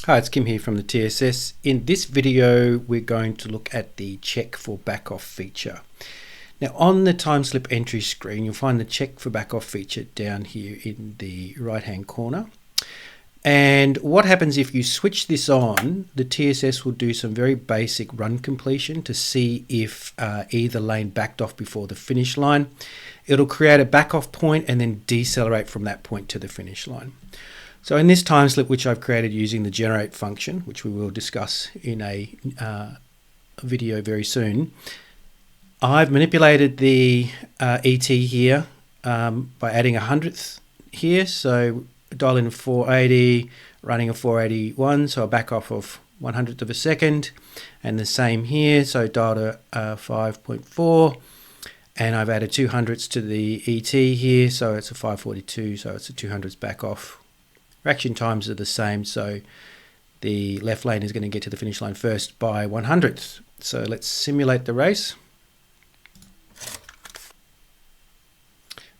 Hi, it's Kim here from the TSS. In this video, we're going to look at the check for backoff feature. Now, on the time slip entry screen, you'll find the check for backoff feature down here in the right-hand corner. And what happens if you switch this on, the TSS will do some very basic run completion to see if either lane backed off before the finish line. It'll create a backoff point and then decelerate from that point to the finish line. So in this time slip, which I've created using the generate function, which we will discuss in a video very soon, I've manipulated the ET here by adding a hundredth here. So dial in 480, running a 481, so a back off of 100th of a second, and the same here, so dial to 5.4, and I've added 200ths to the ET here, so it's a 542, so it's a 200ths back off. Reaction times are the same, so the left lane is going to get to the finish line first by 100th. So let's simulate the race.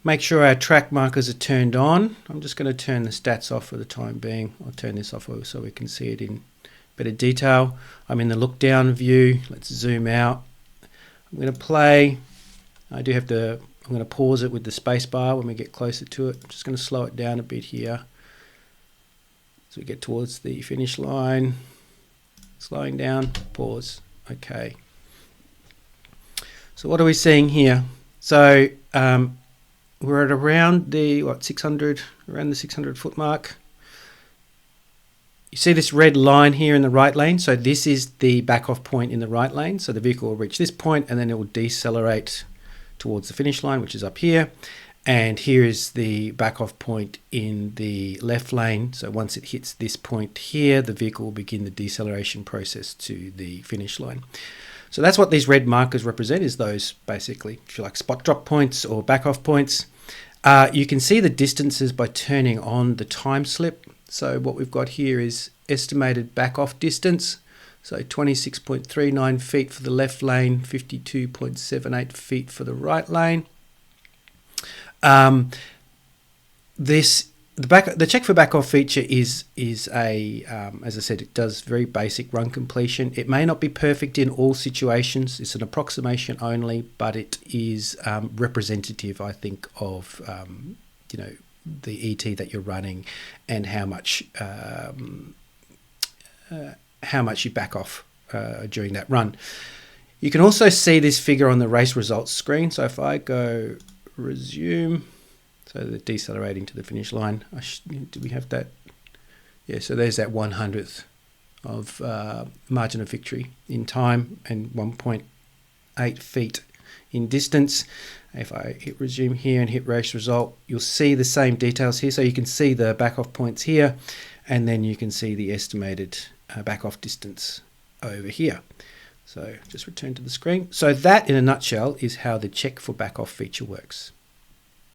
Make sure our track markers are turned on. I'm just going to turn the stats off for the time being. I'll turn this off so we can see it in better detail. I'm in the look down view. Let's zoom out. I'm going to play. I'm going to pause it with the space bar when we get closer to it. I'm just going to slow it down a bit here. So we get towards the finish line, slowing down, pause, okay. So what are we seeing here? So we're at around the, around the 600 foot mark. You see this red line here in the right lane? So this is the back off point in the right lane. So the vehicle will reach this point and then it will decelerate towards the finish line, which is up here. And here is the back off point in the left lane. So once it hits this point here, the vehicle will begin the deceleration process to the finish line. So that's what these red markers represent, is those basically, if you like, spot drop points or back off points. You can see the distances by turning on the time slip. So what we've got here is estimated back off distance. So 26.39 feet for the left lane, 52.78 feet for the right lane. The check for backoff feature is a as I said, it does very basic run completion. It may not be perfect in all situations. It's an approximation only, but it is representative, I think, of the ET that you're running and how much you back off during that run. You can also see this figure on the race results screen. So if I go resume, so the decelerating to the finish line, do we have that? Yeah, so there's that 100th of margin of victory in time and 1.8 feet in distance. If I hit resume here and hit race result, you'll see the same details here. So you can see the back off points here, and then you can see the estimated back off distance over here. So just return to the screen. So that, in a nutshell, is how the check for backoff feature works.